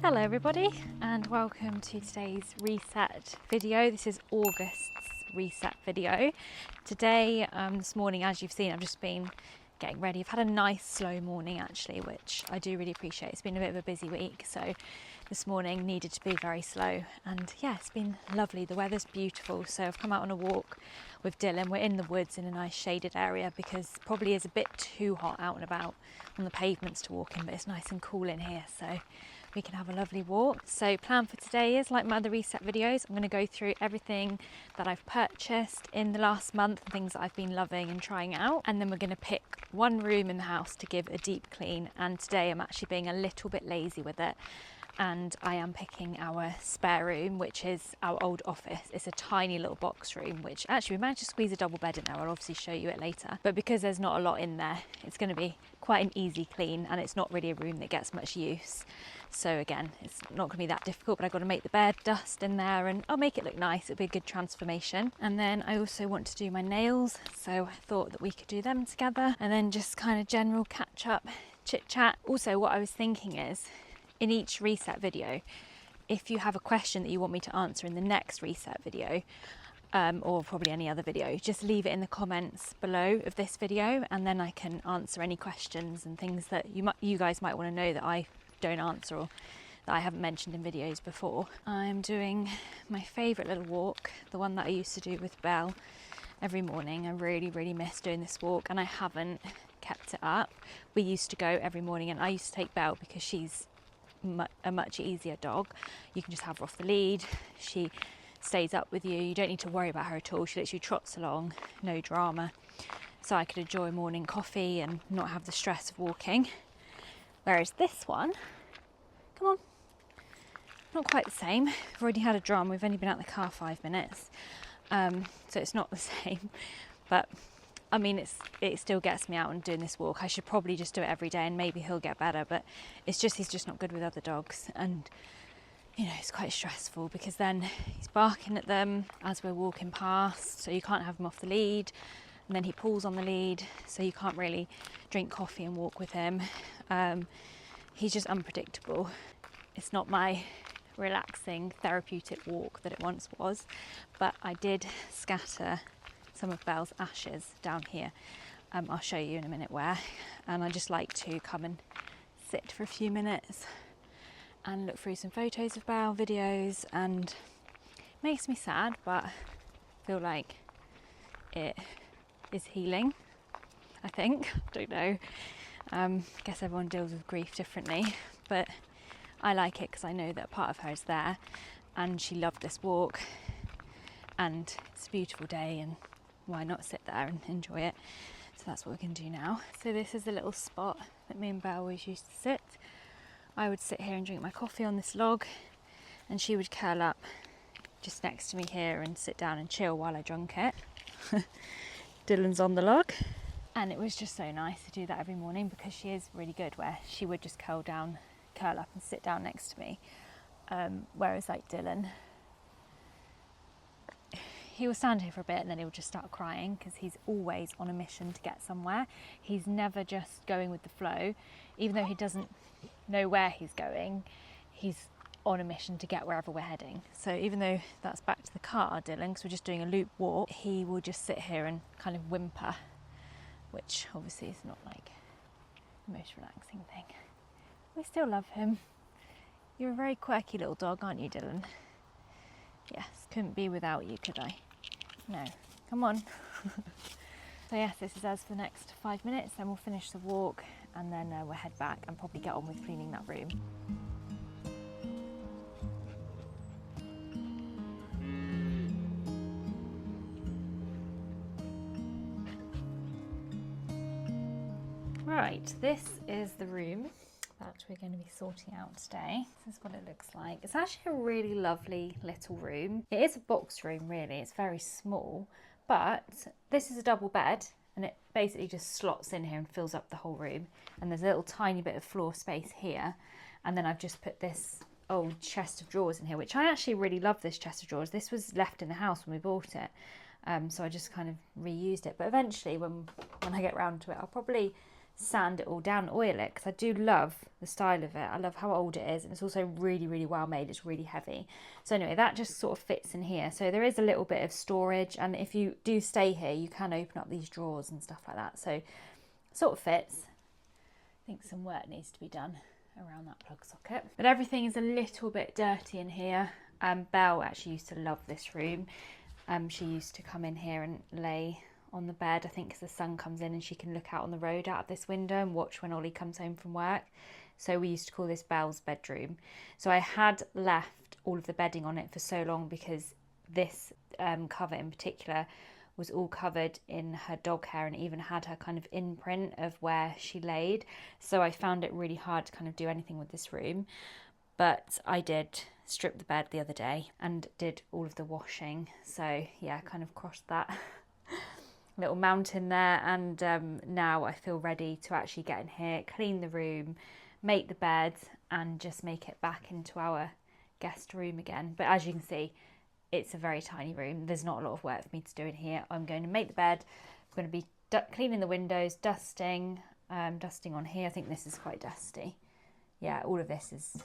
Hello everybody and welcome to today's reset video. This is August's reset video. Today, this morning, as you've seen, I've just been getting ready. I've had a nice slow morning actually, which I do really appreciate. It's been a bit of a busy week, so this morning needed to be very slow, and yeah, it's been lovely. The weather's beautiful, so I've come out on a walk with Dylan. We're in the woods in a nice shaded area because it probably is a bit too hot out and about on the pavements to walk in, but it's nice and cool in here, so we can have a lovely walk. So plan for today is, like my other reset videos, I'm going to go through everything that I've purchased in the last month and things that I've been loving and trying out, and then we're going to pick one room in the house to give a deep clean. And today I'm actually being a little bit lazy with it, and I am picking our spare room, which is our old office. It's a tiny little box room, which actually we managed to squeeze a double bed in there. I'll obviously show you it later, but because there's not a lot in there, it's going to be quite an easy clean, and it's not really a room that gets much use. So again, it's not going to be that difficult, but I've got to make the bed, dust in there, and I'll make it look nice. It'll be a good transformation. And then I also want to do my nails, so I thought that we could do them together, and then just kind of general catch up, chit chat. Also, what I was thinking is, in each reset video, if you have a question that you want me to answer in the next reset video, or probably any other video, just leave it in the comments below of this video, and then I can answer any questions and things that you guys might want to know that I don't answer or that I haven't mentioned in videos before. I'm doing my favourite little walk, the one that I used to do with Belle every morning. I really miss doing this walk, and I haven't kept it up. We used to go every morning, and I used to take Belle because she's a much easier dog. You can just have her off the lead. She stays up with you. You don't need to worry about her at all. She literally trots along, no drama. So I could enjoy morning coffee and not have the stress of walking. Whereas this one, come on, not quite the same. We've already had a drama. We've only been out the car 5 minutes. So it's not the same, but I mean, it still gets me out and doing this walk. I should probably just do it every day and maybe he'll get better, but it's just, he's just not good with other dogs. And, you know, it's quite stressful because then he's barking at them as we're walking past, so you can't have him off the lead. And then he pulls on the lead, so you can't really drink coffee and walk with him. He's just unpredictable. It's not my relaxing therapeutic walk that it once was, but I did scatter some of Belle's ashes down here. I'll show you in a minute where, and I just like to come and sit for a few minutes and look through some photos of Belle, videos, and it makes me sad, but I feel like it is healing, I think. Don't know. I guess everyone deals with grief differently, but I like it because I know that part of her is there, and she loved this walk, and it's a beautiful day, and why not sit there and enjoy it? So that's what we're going to do now. So this is the little spot that me and Belle always used to sit. I would sit here and drink my coffee on this log, and she would curl up just next to me here and sit down and chill while I drank it. Dylan's on the log, and it was just so nice to do that every morning because she is really good where she would just curl up and sit down next to me, whereas like Dylan, he will stand here for a bit and then he'll just start crying because he's always on a mission to get somewhere. He's never just going with the flow. Even though he doesn't know where he's going, he's on a mission to get wherever we're heading. So even though that's back to the car, Dylan, because we're just doing a loop walk, he will just sit here and kind of whimper, which obviously is not like the most relaxing thing. We still love him. You're a very quirky little dog, aren't you, Dylan? Yes, couldn't be without you, could I? No, come on. So yes, this is us for the next 5 minutes, then we'll finish the walk, and then we'll head back and probably get on with cleaning that room. Right, this is the room that we're going to be sorting out today. This is what it looks like. It's actually a really lovely little room. It is a box room really, it's very small, but this is a double bed and it basically just slots in here and fills up the whole room. And there's a little tiny bit of floor space here. And then I've just put this old chest of drawers in here, which I actually really love this chest of drawers. This was left in the house when we bought it. So I just kind of reused it. But eventually when I get round to it, I'll probably sand it all down, oil it, because I do love the style of it. I love how old it is, and it's also really, really well made. It's really heavy. So anyway, that just sort of fits in here. So there is a little bit of storage, and if you do stay here, you can open up these drawers and stuff like that. So it sort of fits. I think some work needs to be done around that plug socket, but everything is a little bit dirty in here. Belle actually used to love this room. She used to come in here and lay on the bed, I think, because the sun comes in and she can look out on the road out of this window and watch when Ollie comes home from work. So we used to call this Belle's bedroom. So I had left all of the bedding on it for so long because this cover in particular was all covered in her dog hair and even had her kind of imprint of where she laid. So I found it really hard to kind of do anything with this room. But I did strip the bed the other day and did all of the washing. So yeah, kind of crossed that little mountain there, and now I feel ready to actually get in here, clean the room, make the bed, and just make it back into our guest room again. But as you can see, it's a very tiny room. There's not a lot of work for me to do in here. I'm going to make the bed. I'm going to be cleaning the windows, dusting on here. I think this is quite dusty. Yeah, all of this is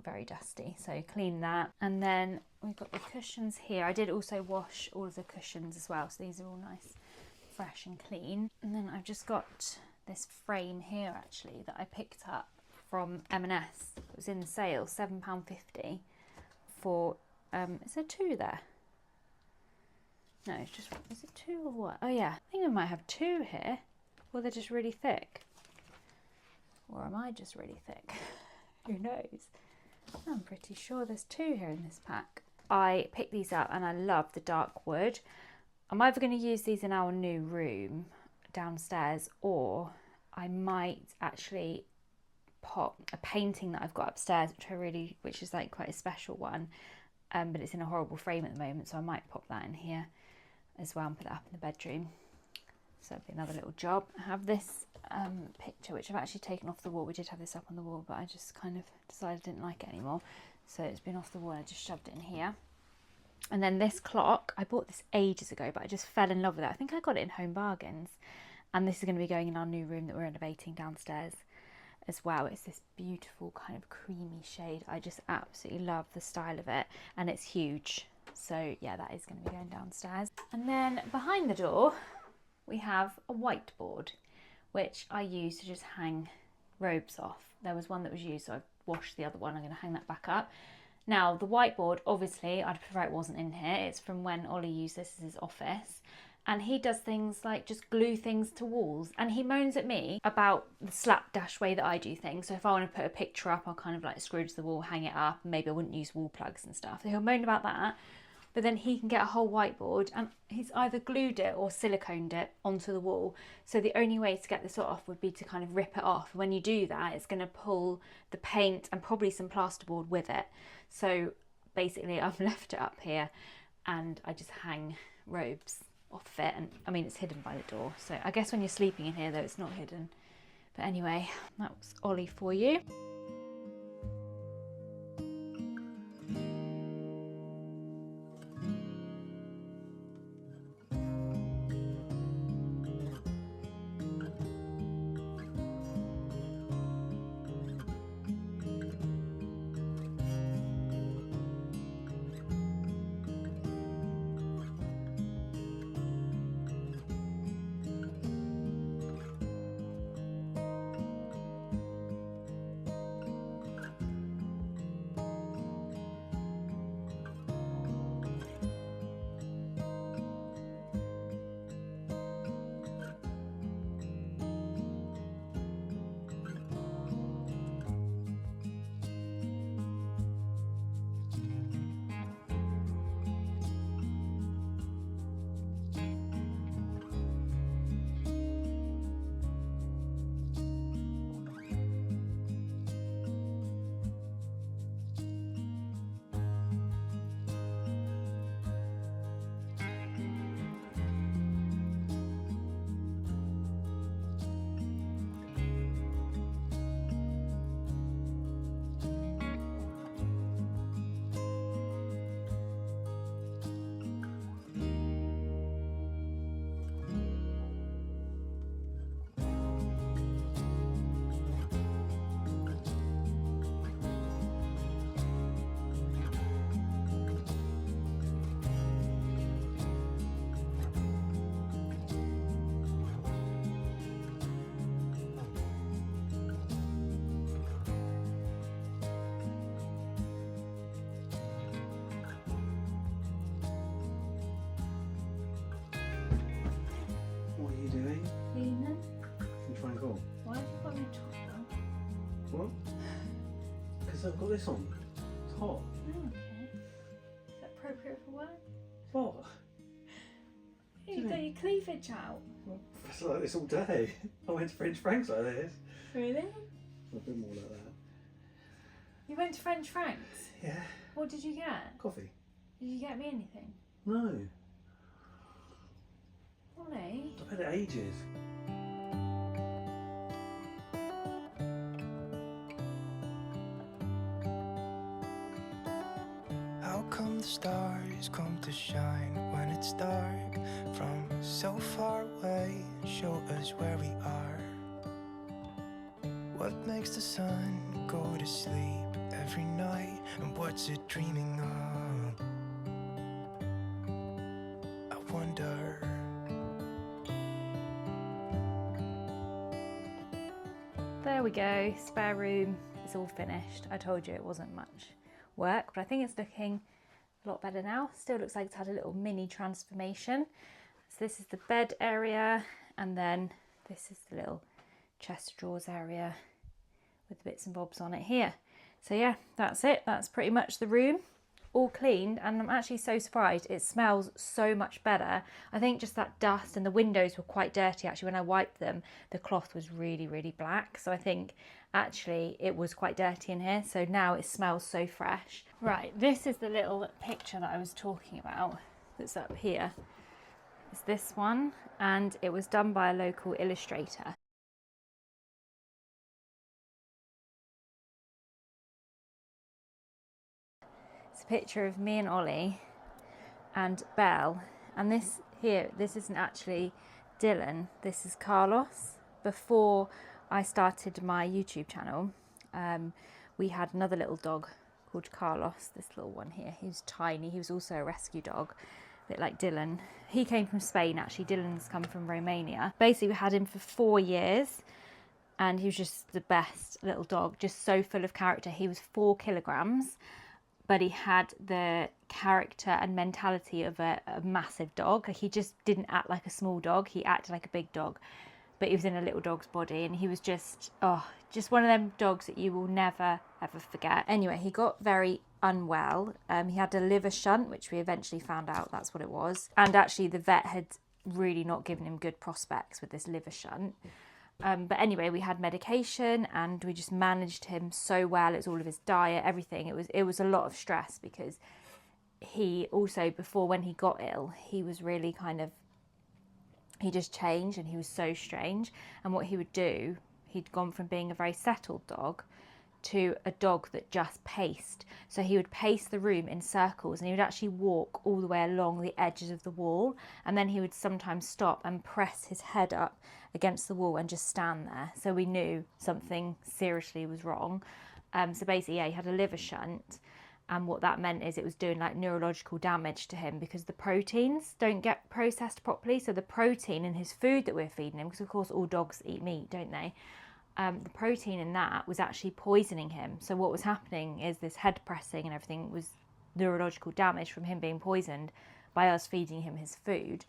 very dusty, so clean that. And then we've got the cushions here. I did also wash all of the cushions as well, so these are all nice, fresh and clean. And then I've just got this frame here actually that I picked up from M&S. It was in sale, £7.50 for is there two there? No, it's just, is it two or what? Oh yeah, I think I might have two here. Or they're just really thick, or am I just really thick? Who knows? I'm pretty sure there's two here in this pack. I picked these up and I love the dark wood. I'm either going to use these in our new room downstairs, or I might actually pop a painting that I've got upstairs, which is like quite a special one, but it's in a horrible frame at the moment, so I might pop that in here as well and put it up in the bedroom. So that'd be another little job. I have this picture which I've actually taken off the wall. We did have this up on the wall, but I just kind of decided I didn't like it anymore, so it's been off the wall. I just shoved it in here. And then this clock, I bought this ages ago, but I just fell in love with it. I think I got it in Home Bargains, and this is going to be going in our new room that we're renovating downstairs as well. It's this beautiful kind of creamy shade. I just absolutely love the style of it, and it's huge. So yeah, that is going to be going downstairs. And then behind the door we have a whiteboard, which I use to just hang robes off. There was one that was used, so I've washed the other one. I'm going to hang that back up. Now the whiteboard, obviously I'd prefer it wasn't in here. It's from when Ollie used this as his office, and he does things like just glue things to walls, and he moans at me about the slapdash way that I do things. So if I want to put a picture up, I'll kind of like screw to the wall, hang it up, and maybe I wouldn't use wall plugs and stuff. So he'll moan about that, but then he can get a whole whiteboard and he's either glued it or siliconed it onto the wall. So the only way to get this off would be to kind of rip it off. When you do that, it's going to pull the paint and probably some plasterboard with it. So basically I've left it up here and I just hang robes off it, and I mean it's hidden by the door, so I guess when you're sleeping in here though it's not hidden. But anyway, that was Ollie for you. So I've got this on. It's hot. Oh, okay. Is that appropriate for work? What? You've got your cleavage out. It's like this all day. I went to French Frank's like this. Really? A bit more like that. You went to French Frank's? Yeah. What did you get? Coffee. Did you get me anything? No. Ollie? I've had it ages. How come the stars come to shine when it's dark from so far away and show us where we are? What makes the sun go to sleep every night, and what's it dreaming of? I wonder. There we go, spare room is all finished. I told you it wasn't much work, but I think it's looking a lot better now. Still looks like it's had a little mini transformation. So this is the bed area, and then this is the little chest of drawers area with the bits and bobs on it here. So yeah, that's it. That's pretty much the room, all cleaned, and I'm actually so surprised. It smells so much better. I think just that dust, and the windows were quite dirty actually. When I wiped them, the cloth was really, really black. So I think actually it was quite dirty in here. So now it smells so fresh. Right, this is the little picture that I was talking about that's up here. It's this one, and it was done by a local illustrator. It's a picture of me and Ollie and Belle, and this here, this isn't actually Dylan, this is Carlos. Before I started my YouTube channel, we had another little dog called Carlos, this little one here. He was tiny, he was also a rescue dog, a bit like Dylan. He came from Spain actually, Dylan's come from Romania. Basically we had him for 4 years, and he was just the best little dog, just so full of character. He was 4 kilograms, but he had the character and mentality of a massive dog. Like, he just didn't act like a small dog, he acted like a big dog, but he was in a little dog's body, and he was just, oh, just one of them dogs that you will never ever forget. Anyway, he got very unwell. He had a liver shunt, which we eventually found out that's what it was, and actually the vet had really not given him good prospects with this liver shunt. But anyway, we had medication, and we just managed him so well. It's all of his diet, everything. It was a lot of stress, because he also, before, when he got ill, he was really kind of, he just changed, and he was so strange. And what he would do, he'd gone from being a very settled dog to a dog that just paced. So he would pace the room in circles, and he would actually walk all the way along the edges of the wall, and then he would sometimes stop and press his head up against the wall and just stand there. So we knew something seriously was wrong. So basically, yeah, he had a liver shunt, and what that meant is it was doing like neurological damage to him, because the proteins don't get processed properly. So the protein in his food that we're feeding him, because of course all dogs eat meat, don't they? The protein in that was actually poisoning him. So what was happening is this head pressing and everything was neurological damage from him being poisoned by us feeding him his food,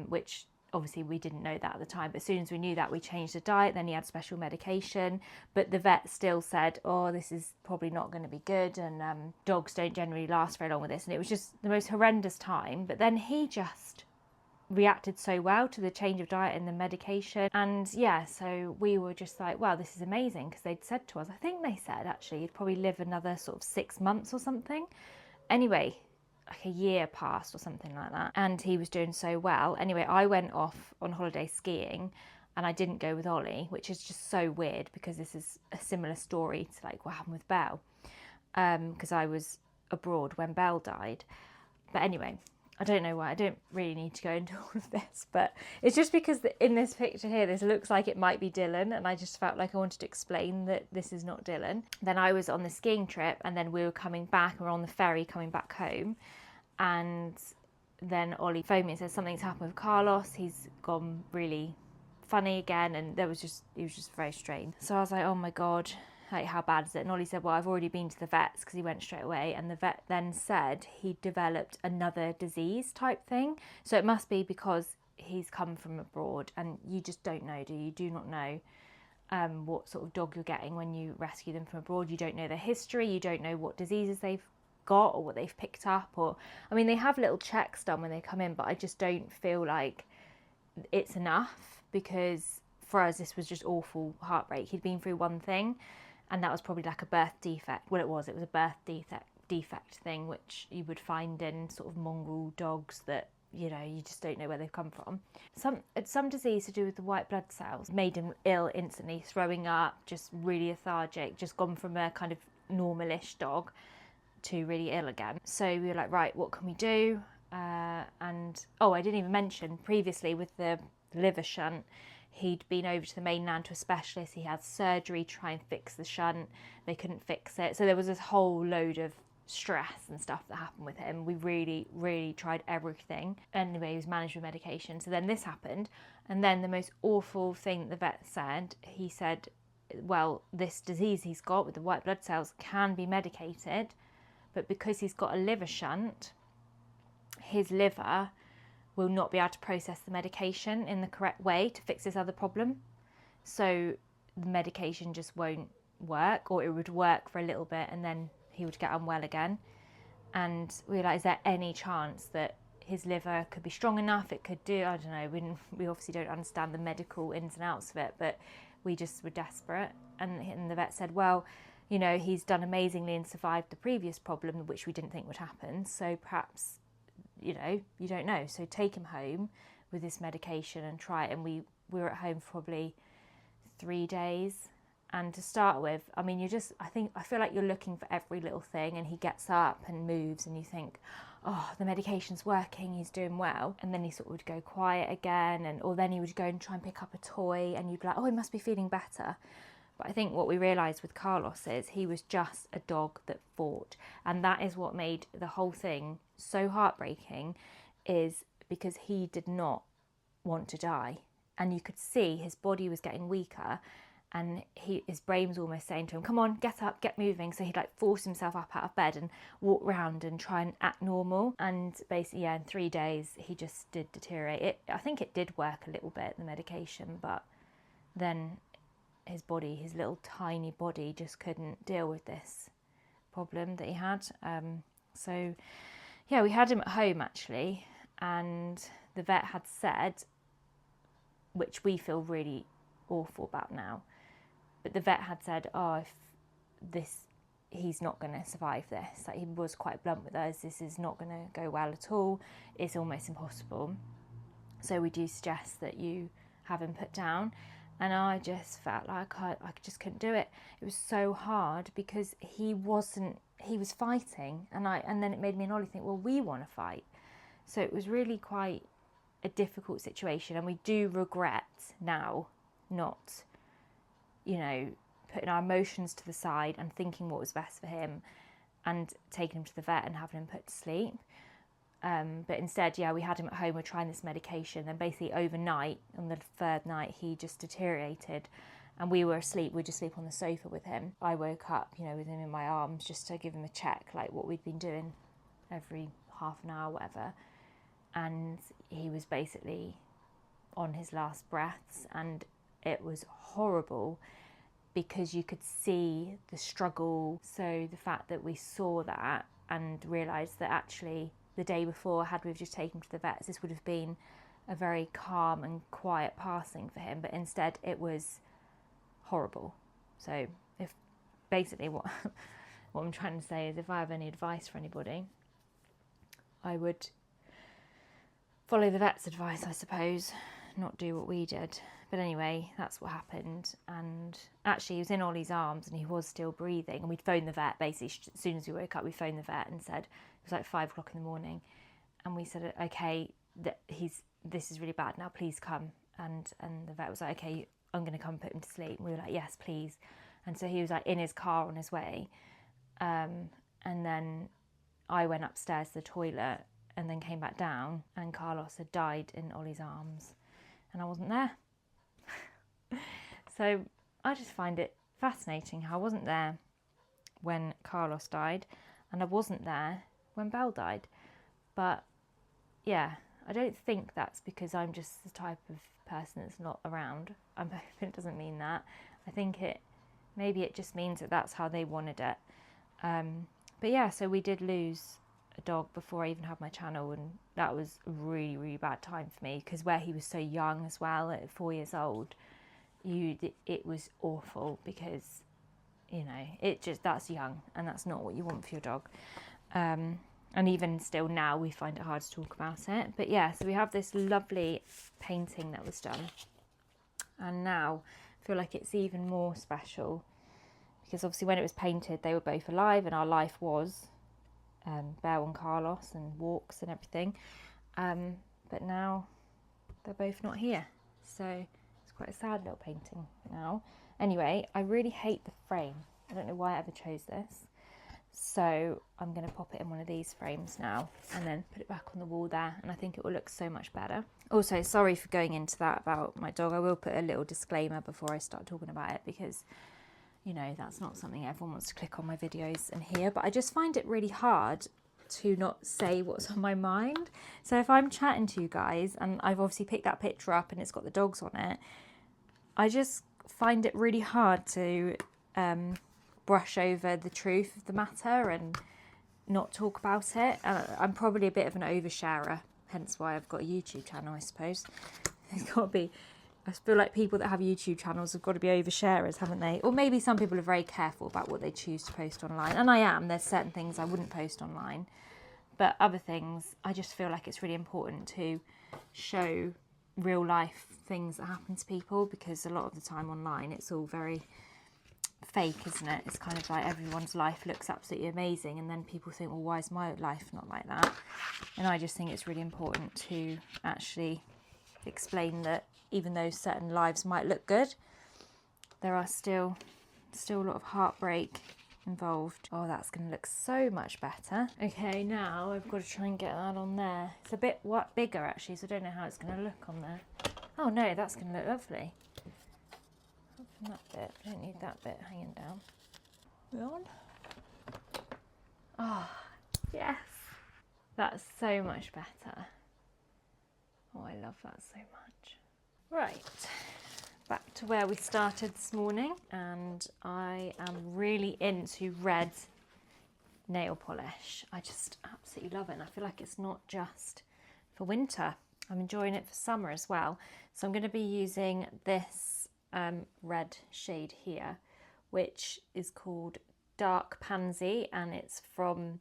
which obviously we didn't know that at the time. But as soon as we knew that, we changed the diet. Then he had special medication, but the vet still said, oh, this is probably not going to be good, and dogs don't generally last very long with this. And it was just the most horrendous time. But then he just reacted so well to the change of diet and the medication, and yeah, so we were just like, wow, this is amazing, because they'd said to us, I think they said actually he'd probably live another sort of 6 months or something. Anyway, like a year passed or something like that, and he was doing so well. Anyway, I went off on holiday skiing, and I didn't go with Ollie, which is just so weird, because this is a similar story to like what happened with Belle, because I was abroad when Belle died. But anyway, I don't know why, I don't really need to go into all of this, but it's just because in this picture here, this looks like it might be Dylan, and I just felt like I wanted to explain that this is not Dylan. Then I was on the skiing trip, and then we were coming back, and we were on the ferry coming back home, and then Ollie phoned me and said something's happened with Carlos, he's gone really funny again, and he was just very strange. So I was like, oh my God, like, how bad is it? And Ollie said, well, I've already been to the vets, because he went straight away, and the vet then said he developed another disease type thing. So it must be because he's come from abroad, and you just don't know, do you? You do not know what sort of dog you're getting when you rescue them from abroad. You don't know their history, you don't know what diseases they've got or what they've picked up, or I mean, they have little checks done when they come in, but I just don't feel like it's enough, because for us this was just awful heartbreak. He'd been through one thing, and that was probably like a birth defect. Well, it was a birth defect thing, which you would find in sort of mongrel dogs that, you know, you just don't know where they've come from. Some disease to do with the white blood cells made him ill instantly, throwing up, just really lethargic, just gone from a kind of normalish dog to really ill again. So we were like, right, what can we do? And I didn't even mention previously with the liver shunt, he'd been over to the mainland to a specialist. He had surgery to try and fix the shunt. They couldn't fix it. So there was this whole load of stress and stuff that happened with him. We really, really tried everything. Anyway, he was managed with medication. So then this happened. And then the most awful thing that the vet said, he said, well, this disease he's got with the white blood cells can be medicated, but because he's got a liver shunt, his liver will not be able to process the medication in the correct way to fix this other problem. So the medication just won't work, or it would work for a little bit and then he would get unwell again. And we were like, is there any chance that his liver could be strong enough, it could do, I don't know, we obviously don't understand the medical ins and outs of it, but we just were desperate. And the vet said, well, you know, he's done amazingly and survived the previous problem, which we didn't think would happen, so perhaps, you know, you don't know, so take him home with this medication and try it. And we were at home for probably 3 days. And to start with, I mean, I feel like you're looking for every little thing, and he gets up and moves and you think, oh, the medication's working, he's doing well. And then he sort of would go quiet again, or then he would go and try and pick up a toy and you'd be like, oh, he must be feeling better. But I think what we realised with Carlos is he was just a dog that fought. And that is what made the whole thing so heartbreaking, is because he did not want to die. And you could see his body was getting weaker, and his brain was almost saying to him, come on, get up, get moving. So he'd like force himself up out of bed and walk around and try and act normal. And basically, yeah, in 3 days, he just did deteriorate. I think it did work a little bit, the medication, but then his little tiny body just couldn't deal with this problem that he had. So yeah, we had him at home actually, and the vet had said, which we feel really awful about now, but the vet had said, oh, he's not going to survive this. Like, he was quite blunt with us, this is not going to go well at all, it's almost impossible, so we do suggest that you have him put down. And I just felt like I just couldn't do it. It was so hard because he was fighting, and then it made me and Ollie think, well, we want to fight. So it was really quite a difficult situation, and we do regret now not, you know, putting our emotions to the side and thinking what was best for him and taking him to the vet and having him put to sleep. But instead, yeah, we had him at home, we're trying this medication, and basically overnight, on the 3rd night, he just deteriorated, and we were asleep, we'd just sleep on the sofa with him. I woke up, you know, with him in my arms, just to give him a check, like what we'd been doing every half an hour, whatever, and he was basically on his last breaths, and it was horrible because you could see the struggle. So the fact that we saw that and realised that actually the day before, had we just taken him to the vets, this would have been a very calm and quiet passing for him, but instead it was horrible. So if basically what I'm trying to say is, if I have any advice for anybody, I would follow the vet's advice, I suppose, not do what we did. But anyway, that's what happened. And actually he was in Ollie's arms and he was still breathing, and we'd phoned the vet. Basically, as soon as we woke up, we phoned the vet and said, it was like 5 o'clock in the morning, and we said, okay, this is really bad now, please come. And the vet was like, okay, I'm going to come put him to sleep. And we were like, yes, please. And so he was like in his car on his way, and then I went upstairs to the toilet and then came back down, and Carlos had died in Ollie's arms, and I wasn't there. So I just find it fascinating how I wasn't there when Carlos died, and I wasn't there when Belle died. But yeah, I don't think that's because I'm just the type of person that's not around. I'm hoping it doesn't mean that. I think maybe it just means that that's how they wanted it. But yeah, so we did lose a dog before I even had my channel, and that was a really, really bad time for me, because where he was so young as well, at 4 years old, it was awful, because you know, that's young, and that's not what you want for your dog. And even still now, we find it hard to talk about it. But yeah, so we have this lovely painting that was done, and now I feel like it's even more special, because obviously when it was painted, they were both alive, and our life was Belle and Carlos, and walks and everything. But now they're both not here, so it's quite a sad little painting now. Anyway, I really hate the frame. I don't know why I ever chose this. So I'm going to pop it in one of these frames now, and then put it back on the wall there, and I think it will look so much better. Also, sorry for going into that about my dog. I will put a little disclaimer before I start talking about it, because you know, that's not something everyone wants to click on my videos and hear, but I just find it really hard to not say what's on my mind. So if I'm chatting to you guys, and I've obviously picked that picture up and it's got the dogs on it, I just find it really hard to brush over the truth of the matter and not talk about it. I'm probably a bit of an oversharer, hence why I've got a YouTube channel, I suppose. It's got to be, I feel like people that have YouTube channels have got to be oversharers, haven't they? Or maybe some people are very careful about what they choose to post online, and I am. There's certain things I wouldn't post online, but other things I just feel like it's really important to show real life things that happen to people, because a lot of the time online it's all very fake, isn't it? It's kind of like everyone's life looks absolutely amazing, and then people think, well, why is my life not like that? And I just think it's really important to actually explain that even though certain lives might look good, there are still a lot of heartbreak involved. Oh, that's going to look so much better. Okay, now I've got to try and get that on there. It's a bit bigger actually, so I don't know how it's going to look on there. Oh no, that's going to look lovely. Open that bit. I don't need that bit hanging down. We on? Oh, yes. That's so much better. Oh, I love that so much. Right, back to where we started this morning, and I am really into red nail polish. I just absolutely love it, and I feel like it's not just for winter. I'm enjoying it for summer as well. So I'm going to be using this red shade here, which is called Dark Pansy, and it's from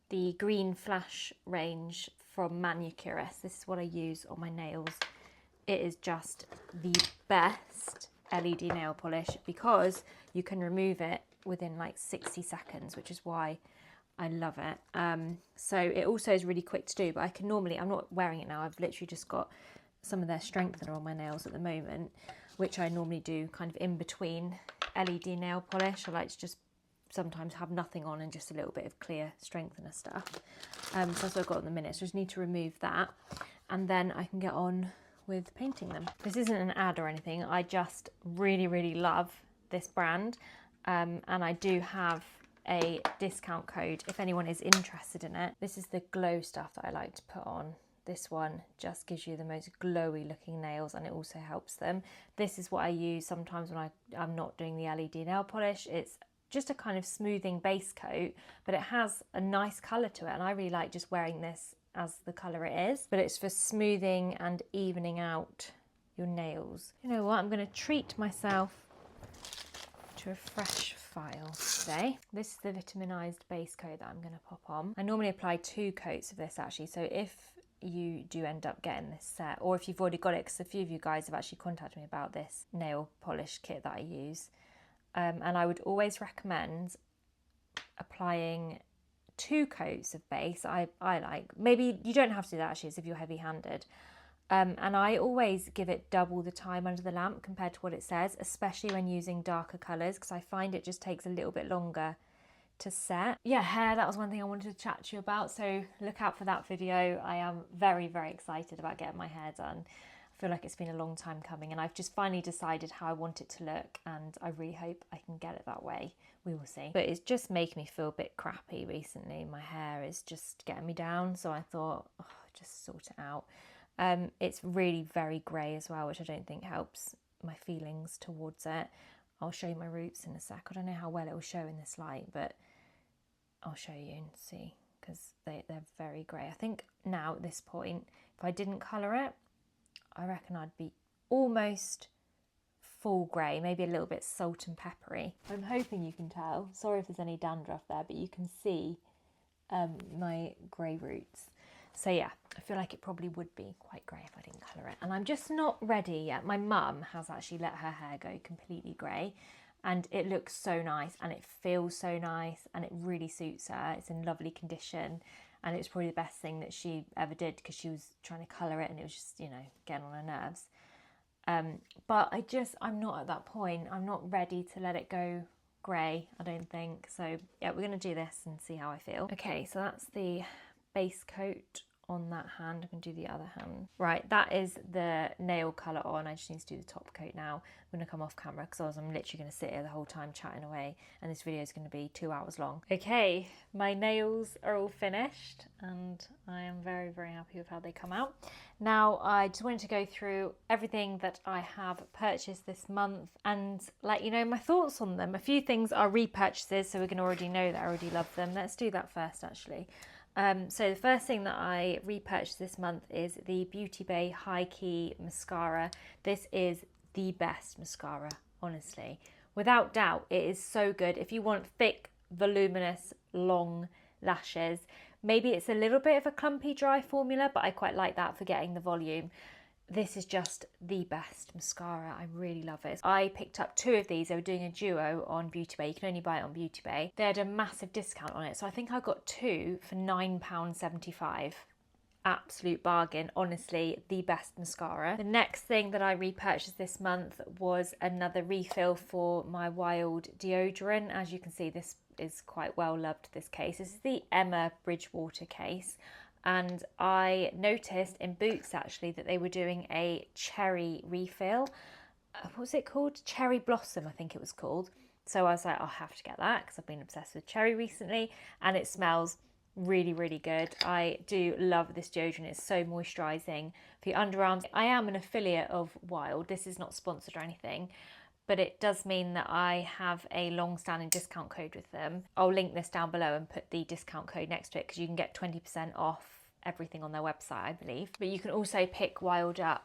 the Green Flash range from Manucurist. This is what I use on my nails. It is just the best LED nail polish, because you can remove it within like 60 seconds, which is why I love it. So it also is really quick to do, but I'm not wearing it now. I've literally just got some of their strengthener on my nails at the moment, which I normally do kind of in between LED nail polish. I like to just sometimes have nothing on and just a little bit of clear strengthener stuff. So that's what I've got in the minute. So I just need to remove that, and then I can get on with painting them. This isn't an ad or anything. I just really, really love this brand, and I do have a discount code if anyone is interested in it. This is the glow stuff that I like to put on. This one just gives you the most glowy looking nails, and it also helps them. This is what I use sometimes when I'm not doing the LED nail polish. It's just a kind of smoothing base coat, but it has a nice colour to it, and I really like just wearing this as the colour it is, but it's for smoothing and evening out your nails. You know what, I'm going to treat myself to a fresh file today. This is the vitaminized base coat that I'm going to pop on. I normally apply 2 coats of this actually, so if you do end up getting this set, or if you've already got it, because a few of you guys have actually contacted me about this nail polish kit that I use, and I would always recommend applying 2 coats of base. I like, maybe you don't have to do that actually, as if you're heavy handed, and I always give it double the time under the lamp compared to what it says, especially when using darker colours, because I find it just takes a little bit longer to set. Yeah, hair, that was one thing I wanted to chat to you about, so look out for that video. I am very, very excited about getting my hair done. I feel like it's been a long time coming, and I've just finally decided how I want it to look, and I really hope I can get it that way. We will see. But it's just making me feel a bit crappy recently. My hair is just getting me down, so I thought, oh, just sort it out. It's really very grey as well, which I don't think helps my feelings towards it. I'll show you my roots in a sec. I don't know how well it will show in this light, but I'll show you and see, because they're very grey. I think now at this point, if I didn't colour it, I reckon I'd be almost full grey, maybe a little bit salt and peppery. I'm hoping you can tell. Sorry if there's any dandruff there, but you can see my grey roots. So yeah, I feel like it probably would be quite grey if I didn't colour it. And I'm just not ready yet. My mum has actually let her hair go completely grey, and it looks so nice and it feels so nice and it really suits her. It's in lovely condition, and it's probably the best thing that she ever did, because she was trying to colour it and it was just, you know, getting on her nerves. But I'm not at that point. I'm not ready to let it go grey, I don't think. So yeah, we're going to do this and see how I feel. Okay, so that's the base coat on that hand. I'm going to do the other hand. Right, that is the nail colour on. I just need to do the top coat now. I'm going to come off camera because I'm literally going to sit here the whole time chatting away, and this video is going to be 2 hours long. Okay, my nails are all finished and I am very, very happy with how they come out. Now, I just wanted to go through everything that I have purchased this month and let you know my thoughts on them. A few things are repurchases, so we can already know that I already love them. Let's do that first, actually. So the first thing that I repurchased this month is the Beauty Bay High Key Mascara. This is the best mascara, honestly. Without doubt, it is so good. If you want thick, voluminous, long lashes, maybe it's a little bit of a clumpy, dry formula, but I quite like that for getting the volume. This is just the best mascara. I really love it. I picked up 2 of these. They were doing a duo on Beauty Bay. You can only buy it on Beauty Bay. They had a massive discount on it, so I think I got 2 for £9.75. Absolute bargain. Honestly, the best mascara. The next thing that I repurchased this month was another refill for my Wild deodorant. As you can see, this is quite well loved, this case. This is the Emma Bridgewater case. And I noticed in Boots actually that they were doing a cherry refill. What was it called? Cherry Blossom, I think it was called. So I was like, I'll have to get that because I've been obsessed with cherry recently, and it smells really, really good. I do love this deodorant. It's so moisturising for your underarms. I am an affiliate of Wild. This is not sponsored or anything, but it does mean that I have a long-standing discount code with them. I'll link this down below and put the discount code next to it, because you can get 20% off everything on their website, I believe. But you can also pick Wild up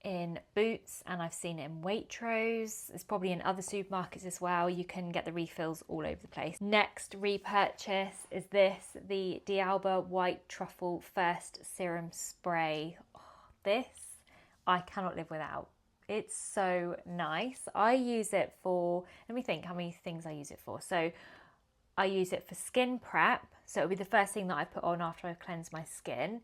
in Boots, and I've seen it in Waitrose. It's probably in other supermarkets as well. You can get the refills all over the place. Next repurchase is this, the D'Alba White Truffle First Serum Spray. Oh, this I cannot live without. It's so nice. I use it for, let me think how many things I use it for. So I use it for skin prep. So it'll be the first thing that I put on after I've cleansed my skin.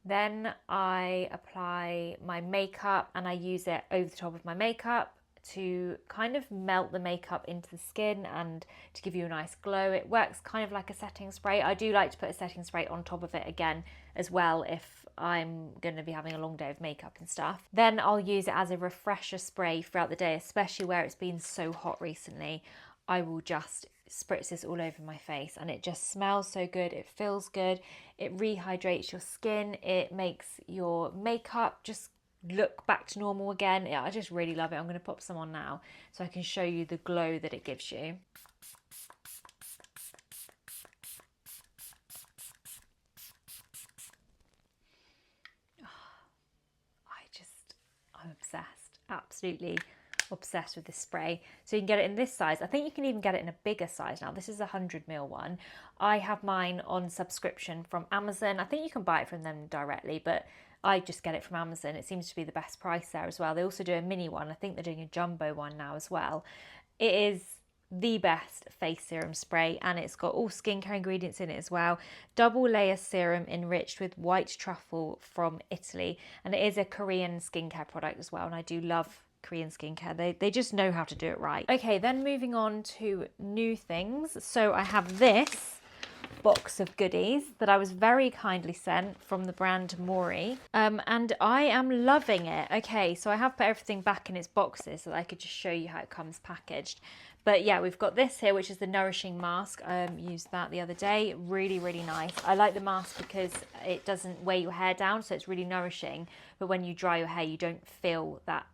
Then I apply my makeup and I use it over the top of my makeup to kind of melt the makeup into the skin and to give you a nice glow. It works kind of like a setting spray. I do like to put a setting spray on top of it again as well if I'm going to be having a long day of makeup and stuff. Then I'll use it as a refresher spray throughout the day, especially where it's been so hot recently. I will just spritz this all over my face and it just smells so good. It feels good. It rehydrates your skin. It makes your makeup just look back to normal again. Yeah, I just really love it. I'm going to pop some on now so I can show you the glow that it gives you. I'm obsessed, absolutely obsessed with this spray. So you can get it in this size. I think you can even get it in a bigger size now. This is a 100ml one. I have mine on subscription from Amazon. I think you can buy it from them directly, but I just get it from Amazon. It seems to be the best price there as well. They also do a mini one. I think they're doing a jumbo one now as well. It is the best face serum spray and it's got all skincare ingredients in it as well. Double layer serum enriched with white truffle from Italy, and it is a Korean skincare product as well, and I do love Korean skincare. They just know how to do it right. Okay, then moving on to new things. So I have this box of goodies that I was very kindly sent from the brand Mori, and I am loving it. Okay, so I have put everything back in its boxes so that I could just show you how it comes packaged. But yeah, we've got this here, which is the nourishing mask. I used that the other day. Really, really nice. I like the mask because it doesn't weigh your hair down, so it's really nourishing. But when you dry your hair, you don't feel that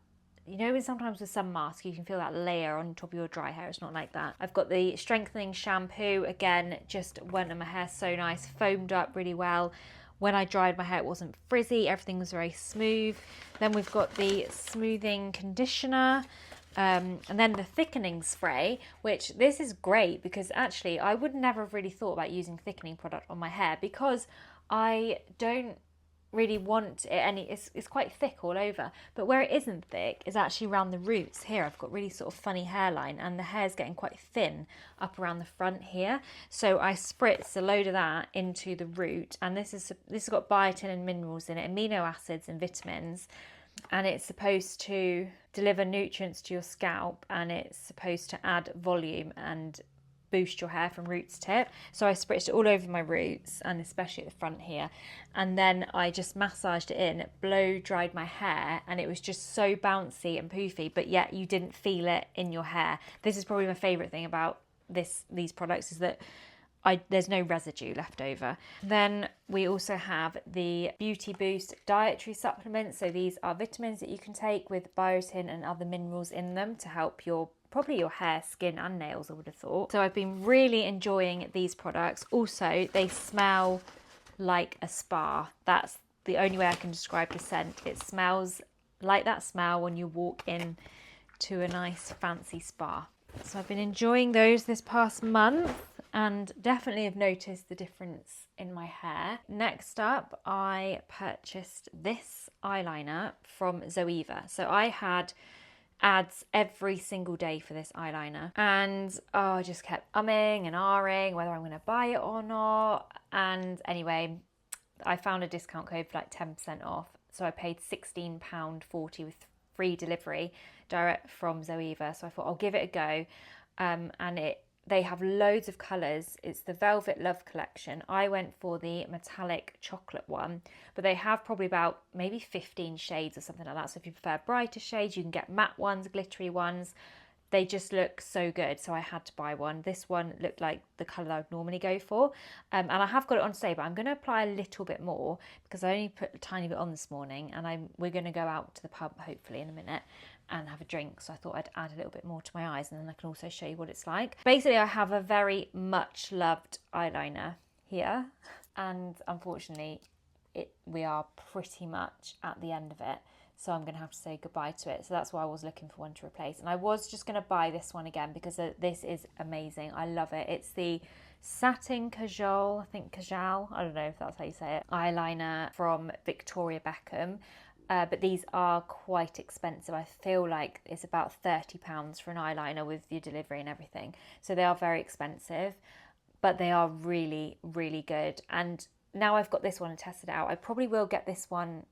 You know, sometimes with some masks you can feel that layer on top of your dry hair. It's not like that. I've got the strengthening shampoo, again, just went on my hair so nice, foamed up really well. When I dried my hair, it wasn't frizzy, everything was very smooth. Then we've got the smoothing conditioner, and then the thickening spray, which this is great because actually I would never have really thought about using thickening product on my hair because I don't really want it any, it's quite thick all over, but where it isn't thick is actually around the roots here. I've got really sort of funny hairline and the hair's getting quite thin up around the front here, so I spritz a load of that into the root, and this has got biotin and minerals in it, amino acids and vitamins, and it's supposed to deliver nutrients to your scalp, and it's supposed to add volume and boost your hair from root to tip. So I spritzed it all over my roots and especially at the front here, and then I just massaged it in, blow dried my hair, and it was just so bouncy and poofy, but yet you didn't feel it in your hair. This is probably my favorite thing about these products, is that there's no residue left over. Then we also have the Beauty Boost dietary supplements. So these are vitamins that you can take with biotin and other minerals in them to help probably your hair, skin and nails, I would have thought. So I've been really enjoying these products. Also, they smell like a spa. That's the only way I can describe the scent. It smells like that smell when you walk in to a nice fancy spa. So I've been enjoying those this past month and definitely have noticed the difference in my hair. Next up, I purchased this eyeliner from Zoeva. So I had ads every single day for this eyeliner, and I just kept umming and ahhing whether I'm going to buy it or not. And anyway, I found a discount code for like 10% off, so I paid £16.40 with free delivery direct from Zoeva. So I thought I'll give it a go, and they have loads of colours. It's the Velvet Love collection. I went for the metallic chocolate one, but they have probably about maybe 15 shades or something like that. So if you prefer brighter shades, you can get matte ones, glittery ones. They just look so good, so I had to buy one. This one looked like the colour I would normally go for, and I have got it on today, but I'm going to apply a little bit more because I only put a tiny bit on this morning, and we're going to go out to the pub hopefully in a minute and have a drink, so I thought I'd add a little bit more to my eyes, and then I can also show you what it's like. Basically, I have a very much loved eyeliner here, and unfortunately we are pretty much at the end of it, so I'm going to have to say goodbye to it. So that's why I was looking for one to replace, and I was just going to buy this one again because this is amazing. I love it. It's the Satin Kajal, I don't know if that's how you say it, eyeliner from Victoria Beckham. But these are quite expensive. I feel like it's about £30 for an eyeliner with your delivery and everything. So they are very expensive, but they are really, really good. And now I've got this one and tested it out, I probably will get this one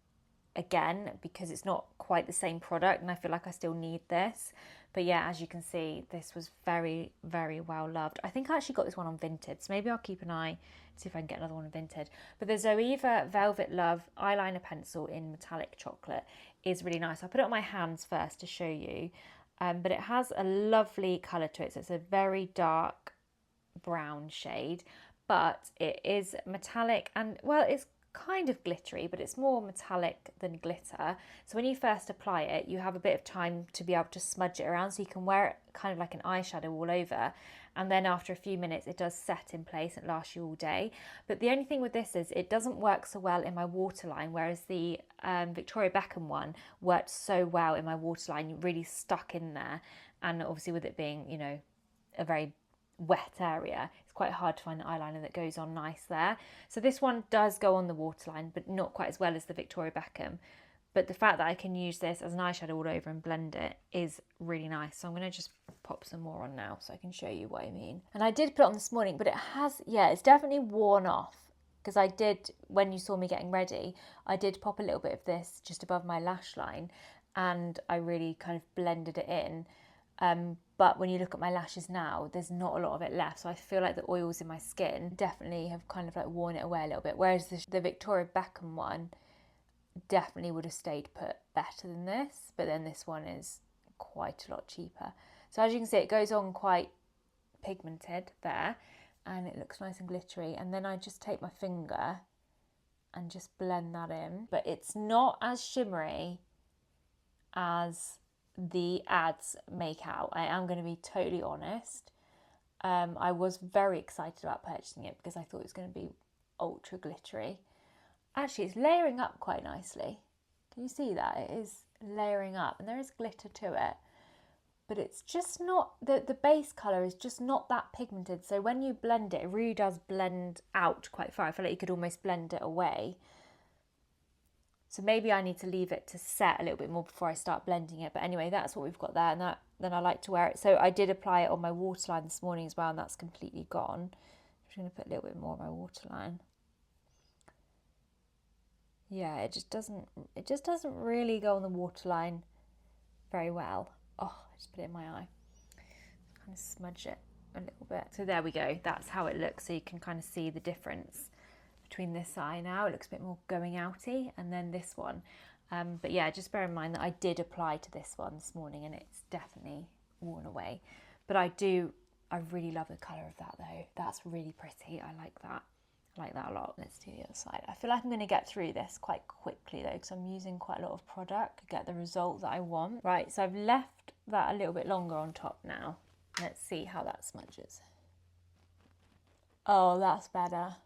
again because it's not quite the same product and I feel like I still need this. But yeah, as you can see, this was very, very well loved. I think I actually got this one on Vinted, so maybe I'll keep an eye, see if I can get another one on Vinted. But the Zoeva Velvet Love eyeliner pencil in metallic chocolate is really nice. I'll put it on my hands first to show you, but it has a lovely colour to it. So it's a very dark brown shade, but it is metallic and, well, it's kind of glittery, but it's more metallic than glitter. So when you first apply it, you have a bit of time to be able to smudge it around, so you can wear it kind of like an eyeshadow all over, and then after a few minutes it does set in place and lasts you all day. But the only thing with this is it doesn't work so well in my waterline, whereas the Victoria Beckham one worked so well in my waterline, really stuck in there. And obviously with it being, you know, a very wet area, it's quite hard to find an eyeliner that goes on nice there. So this one does go on the waterline, but not quite as well as the Victoria Beckham. But the fact that I can use this as an eyeshadow all over and blend it is really nice. So I'm going to just pop some more on now so I can show you what I mean. And I did put it on this morning, but it has, yeah, it's definitely worn off. Because I did, when you saw me getting ready, I did pop a little bit of this just above my lash line, and I really kind of blended it in. But when you look at my lashes now, there's not a lot of it left. So I feel like the oils in my skin definitely have kind of like worn it away a little bit. Whereas the Victoria Beckham one definitely would have stayed put better than this. But then this one is quite a lot cheaper. So as you can see, it goes on quite pigmented there. And it looks nice and glittery. And then I just take my finger and just blend that in. But it's not as shimmery as the ads make out. I am going to be totally honest. I was very excited about purchasing it because I thought it was going to be ultra glittery. Actually, it's layering up quite nicely. Can you see that? It is layering up and there is glitter to it. But it's just not, the base colour is just not that pigmented. So when you blend it, it really does blend out quite far. I feel like you could almost blend it away. So maybe I need to leave it to set a little bit more before I start blending it. But anyway, that's what we've got there, and then I like to wear it. So I did apply it on my waterline this morning as well, and that's completely gone. I'm just going to put a little bit more on my waterline. Yeah, it just doesn't really go on the waterline very well. Oh, I just put it in my eye. Kind of smudge it a little bit. So there we go. That's how it looks. So you can kind of see the difference between this eye now. It looks a bit more going outy, and then this one. But yeah, just bear in mind that I did apply to this one this morning and it's definitely worn away. But I really love the colour of that though. That's really pretty. I like that. I like that a lot. Let's do the other side. I feel like I'm going to get through this quite quickly though, because I'm using quite a lot of product to get the result that I want. Right, so I've left that a little bit longer on top now. Let's see how that smudges. Oh, that's better.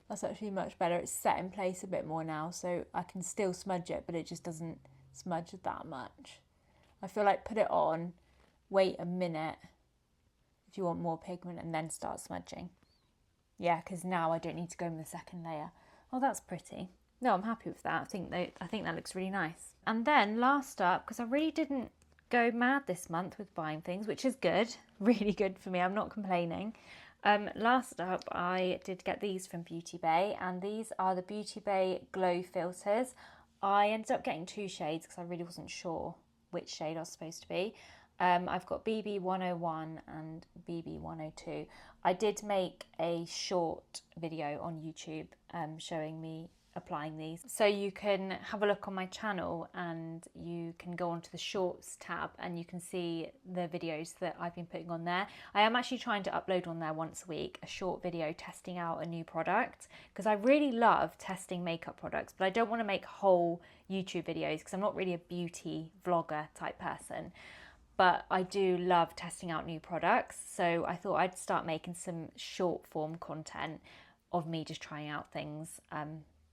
That's actually much better. It's set in place a bit more now, so I can still smudge it, but it just doesn't smudge that much. I feel like put it on, wait a minute if you want more pigment, and then start smudging. Yeah, because now I don't need to go in the second layer. Oh, that's pretty. No, I'm happy with that. I think that looks really nice. And then last up, because I really didn't go mad this month with buying things, which is good, really good for me. I'm not complaining. Last up, I did get these from Beauty Bay, and these are the Beauty Bay Glow Filters. I ended up getting 2 shades because I really wasn't sure which shade I was supposed to be. I've got BB 101 and BB 102. I did make a short video on YouTube showing me applying these. So you can have a look on my channel and you can go onto the shorts tab and you can see the videos that I've been putting on there. I am actually trying to upload on there once a week a short video testing out a new product, because I really love testing makeup products, but I don't want to make whole YouTube videos because I'm not really a beauty vlogger type person. But I do love testing out new products, so I thought I'd start making some short form content of me just trying out things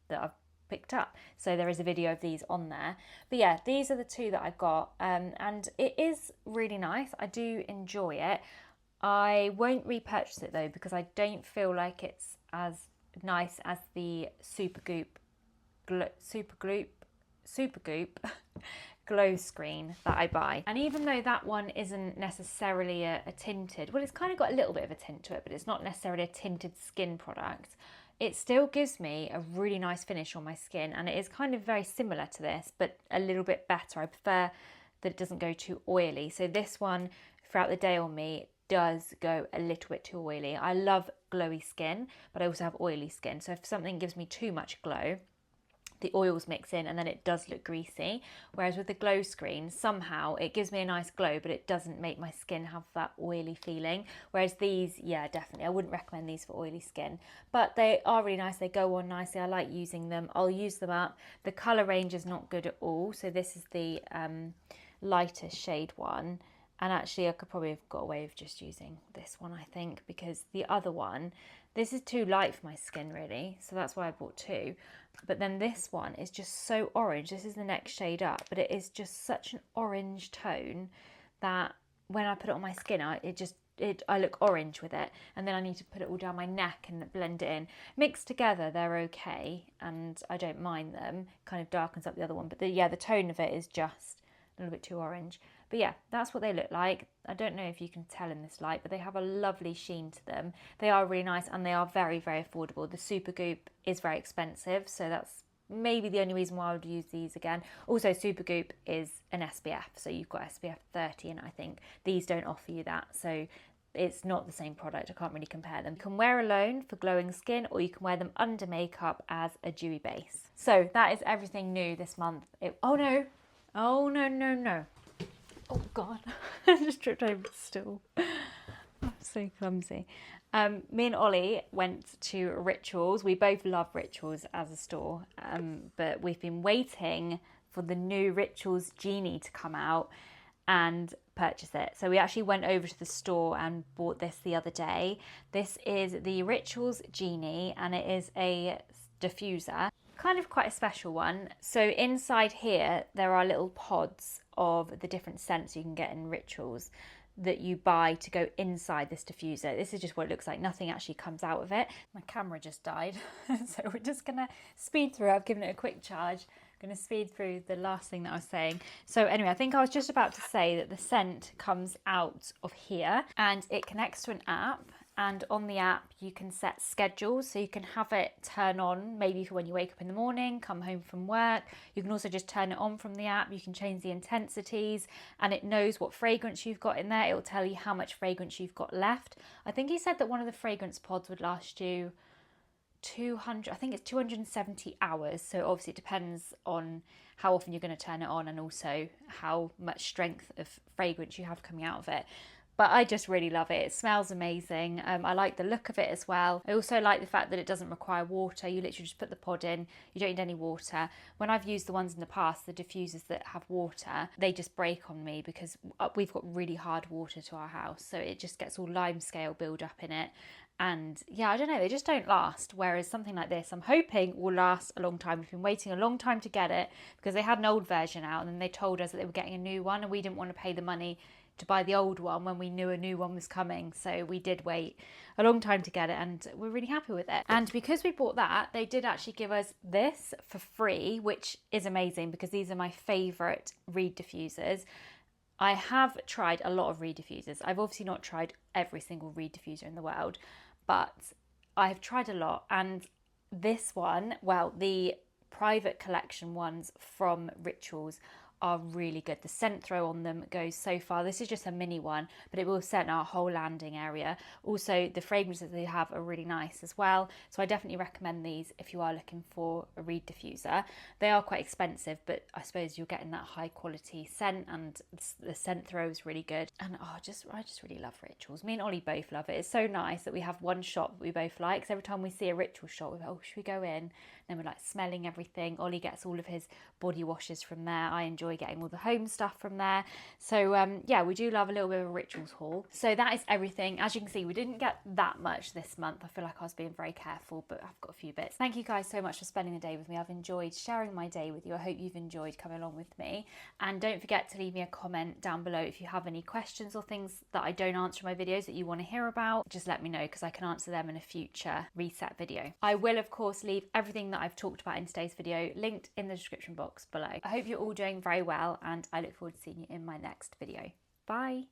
that I've picked up. So there is a video of these on there. But yeah, these are the 2 that I got, and it is really nice. I do enjoy it. I won't repurchase it though, because I don't feel like it's as nice as the Supergoop glow screen that I buy. And even though that one isn't necessarily a tinted, well, it's kind of got a little bit of a tint to it, but it's not necessarily a tinted skin product, it still gives me a really nice finish on my skin, and it is kind of very similar to this, but a little bit better. I prefer that it doesn't go too oily. So this one, throughout the day on me, does go a little bit too oily. I love glowy skin, but I also have oily skin. So if something gives me too much glow, the oils mix in and then it does look greasy. Whereas with the glow screen, somehow it gives me a nice glow, but it doesn't make my skin have that oily feeling. Whereas these, yeah, definitely, I wouldn't recommend these for oily skin, but they are really nice. They go on nicely. I like using them. I'll use them up. The colour range is not good at all. So this is the lighter shade one. And actually I could probably have got away with just using this one, I think, because the other one, this is too light for my skin really. So that's why I bought 2. But then this one is just so orange. This is the next shade up, but it is just such an orange tone that when I put it on my skin, I look orange with it. And then I need to put it all down my neck and blend it in. Mixed together, they're okay, and I don't mind them. Kind of darkens up the other one, but the tone of it is just a little bit too orange. But yeah, that's what they look like. I don't know if you can tell in this light, but they have a lovely sheen to them. They are really nice and they are very, very affordable. The Supergoop is very expensive, so that's maybe the only reason why I would use these again. Also, Supergoop is an SPF, so you've got SPF 30 in it, I think. These don't offer you that, so it's not the same product. I can't really compare them. You can wear alone for glowing skin, or you can wear them under makeup as a dewy base. So that is everything new this month. Oh no. Oh God, I just tripped over the stool. I'm so clumsy. Me and Ollie went to Rituals. We both love Rituals as a store, but we've been waiting for the new Rituals Genie to come out and purchase it. So we actually went over to the store and bought this the other day. This is the Rituals Genie and it is a diffuser, kind of quite a special one. So inside here there are little pods of the different scents you can get in Rituals that you buy to go inside this diffuser. This is just what it looks like. Nothing actually comes out of it. My camera just died, so we're just gonna speed through. I've given it a quick charge. I'm gonna speed through the last thing that I was saying. So anyway, I think I was just about to say that the scent comes out of here and it connects to an app. And on the app, you can set schedules. So you can have it turn on maybe for when you wake up in the morning, come home from work. You can also just turn it on from the app. You can change the intensities and it knows what fragrance you've got in there. It will tell you how much fragrance you've got left. I think he said that one of the fragrance pods would last you 200, I think it's 270 hours. So obviously it depends on how often you're going to turn it on and also how much strength of fragrance you have coming out of it. But I just really love it. It smells amazing. I like the look of it as well. I also like the fact that it doesn't require water. You literally just put the pod in. You don't need any water. When I've used the ones in the past, the diffusers that have water, they just break on me because we've got really hard water to our house. So it just gets all lime scale build up in it. And yeah, I don't know, they just don't last. Whereas something like this, I'm hoping will last a long time. We've been waiting a long time to get it because they had an old version out and then they told us that they were getting a new one and we didn't want to pay the money to buy the old one when we knew a new one was coming. So we did wait a long time to get it and we're really happy with it. And because we bought that, they did actually give us this for free, which is amazing because these are my favourite reed diffusers. I have tried a lot of reed diffusers. I've obviously not tried every single reed diffuser in the world, but I've tried a lot. And this one, well, the private collection ones from Rituals are really good. The scent throw on them goes so far. This is just a mini one, but it will scent our whole landing area. Also, the fragrances they have are really nice as well. So I definitely recommend these if you are looking for a reed diffuser. They are quite expensive, but I suppose you're getting that high quality scent and the scent throw is really good. And I just really love Rituals. Me and Ollie both love it. It's so nice that we have one shop that we both like. So every time we see a Ritual shop, we're like, oh, should we go in? Then we're like smelling everything. Ollie gets all of his body washes from there. I enjoy getting all the home stuff from there. So yeah, we do love a little bit of a Rituals haul. So that is everything. As you can see, we didn't get that much this month. I feel like I was being very careful, but I've got a few bits. Thank you guys so much for spending the day with me. I've enjoyed sharing my day with you. I hope you've enjoyed coming along with me. And don't forget to leave me a comment down below if you have any questions or things that I don't answer in my videos that you want to hear about. Just let me know because I can answer them in a future reset video. I will of course leave everything that I've talked about in today's video linked in the description box below. I hope you're all doing very well and I look forward to seeing you in my next video. Bye!